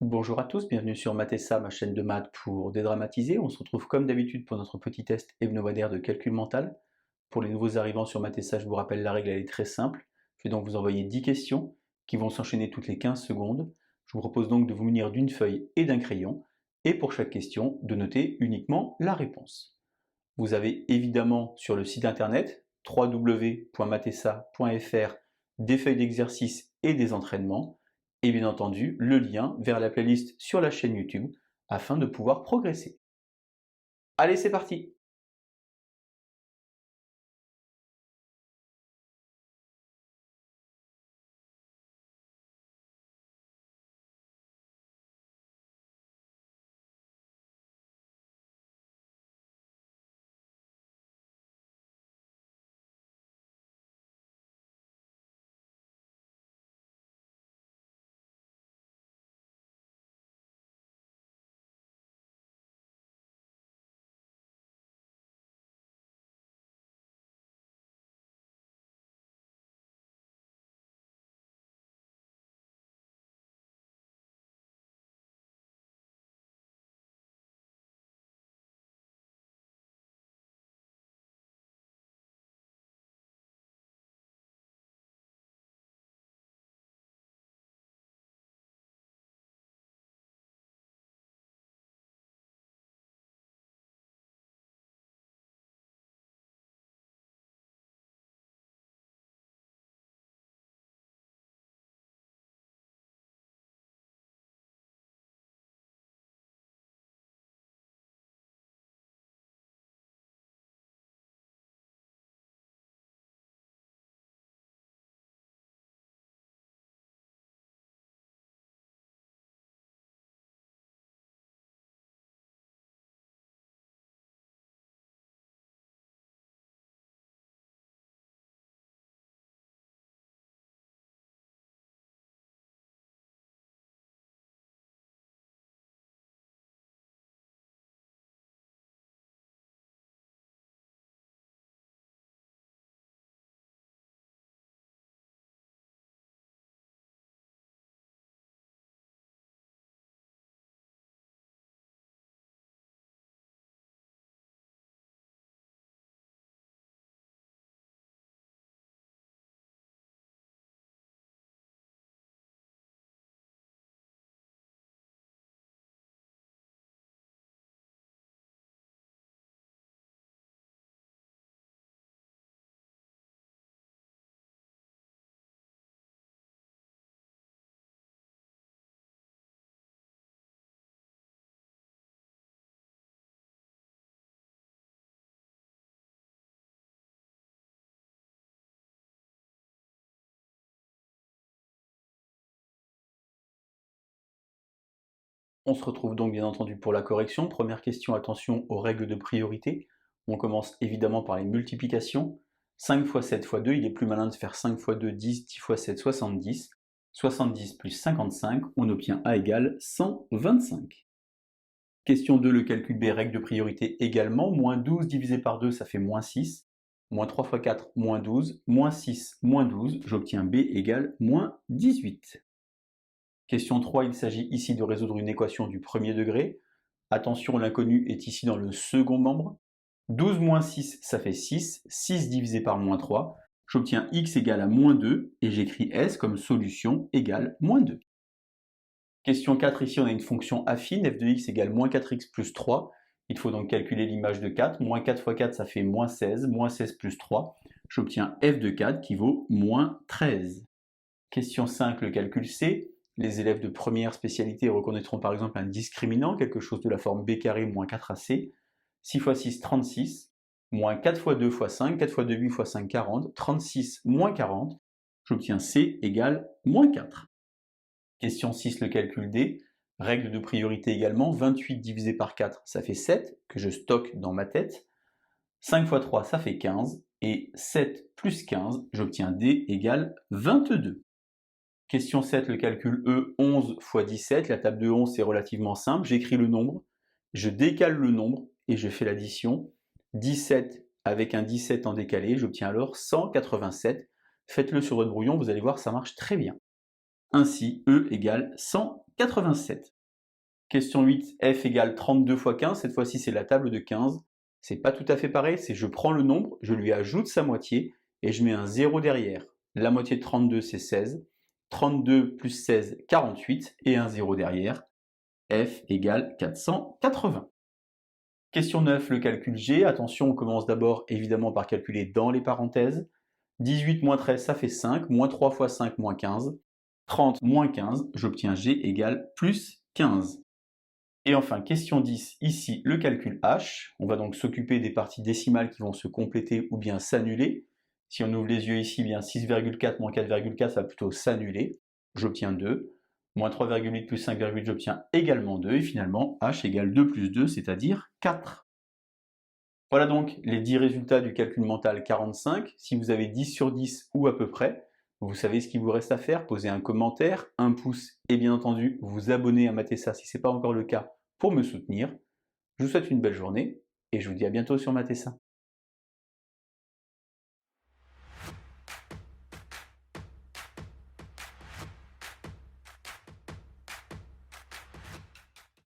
Bonjour à tous, bienvenue sur Mathessa, ma chaîne de maths pour dédramatiser. On se retrouve comme d'habitude pour notre petit test hebdomadaire de calcul mental. Pour les nouveaux arrivants sur Mathessa, je vous rappelle la règle, elle est très simple. Je vais donc vous envoyer 10 questions qui vont s'enchaîner toutes les 15 secondes. Je vous propose donc de vous munir d'une feuille et d'un crayon et pour chaque question, de noter uniquement la réponse. Vous avez évidemment sur le site internet www.mathessa.fr des feuilles d'exercices et des entraînements, et bien entendu le lien vers la playlist sur la chaîne YouTube afin de pouvoir progresser. Allez, c'est parti! On se retrouve donc bien entendu pour la correction. Première question, attention aux règles de priorité. On commence évidemment par les multiplications. 5 fois 7 fois 2, il est plus malin de faire 5 fois 2, 10, 10 fois 7, 70. 70 plus 55, on obtient A égale 125. Question 2, le calcul B, règle de priorité également. Moins 12 divisé par 2, ça fait moins 6. Moins 3 fois 4, moins 12. Moins 6, moins 12. J'obtiens B égale moins 18. Question 3, il s'agit ici de résoudre une équation du premier degré. Attention, l'inconnu est ici dans le second membre. 12 moins 6, ça fait 6. 6 divisé par moins 3. J'obtiens x égale à moins 2 et j'écris S comme solution égale moins 2. Question 4, ici on a une fonction affine, f de x égale moins 4x plus 3. Il faut donc calculer l'image de 4. Moins 4 fois 4, ça fait moins 16. Moins 16 plus 3. J'obtiens f de 4 qui vaut moins 13. Question 5, le calcul C. Les élèves de première spécialité reconnaîtront par exemple un discriminant, quelque chose de la forme b carré moins 4ac. 6 fois 6, 36. Moins 4 fois 2 fois 5. 4 fois 2, 8 fois 5, 40. 36 moins 40. J'obtiens C égale moins 4. Question 6, le calcul D. Règle de priorité également. 28 divisé par 4, ça fait 7, que je stocke dans ma tête. 5 fois 3, ça fait 15. Et 7 plus 15, j'obtiens D égale 22. Question 7, le calcul E, 11 fois 17. La table de 11, c'est relativement simple. J'écris le nombre, je décale le nombre et je fais l'addition. 17 avec un 17 en décalé, j'obtiens alors 187. Faites-le sur votre brouillon, vous allez voir, ça marche très bien. Ainsi, E égale 187. Question 8, F égale 32 fois 15. Cette fois-ci, c'est la table de 15. C'est pas tout à fait pareil, c'est je prends le nombre, je lui ajoute sa moitié et je mets un 0 derrière. La moitié de 32, c'est 16. 32 plus 16, 48 et un 0 derrière. F égale 480. Question 9, le calcul G. Attention, on commence d'abord évidemment par calculer dans les parenthèses. 18 moins 13, ça fait 5. Moins 3 fois 5, moins 15. 30 moins 15, j'obtiens G égale plus 15. Et enfin, question 10, ici le calcul H. On va donc s'occuper des parties décimales qui vont se compléter ou bien s'annuler. Si on ouvre les yeux ici, bien 6,4 moins 4,4, ça va plutôt s'annuler. J'obtiens 2. Moins 3,8 plus 5,8, j'obtiens également 2. Et finalement, H égale 2 plus 2, c'est-à-dire 4. Voilà donc les 10 résultats du calcul mental 45. Si vous avez 10 sur 10 ou à peu près, vous savez ce qu'il vous reste à faire. Posez un commentaire, un pouce et bien entendu vous abonner à Mathessa si ce n'est pas encore le cas pour me soutenir. Je vous souhaite une belle journée et je vous dis à bientôt sur Mathessa.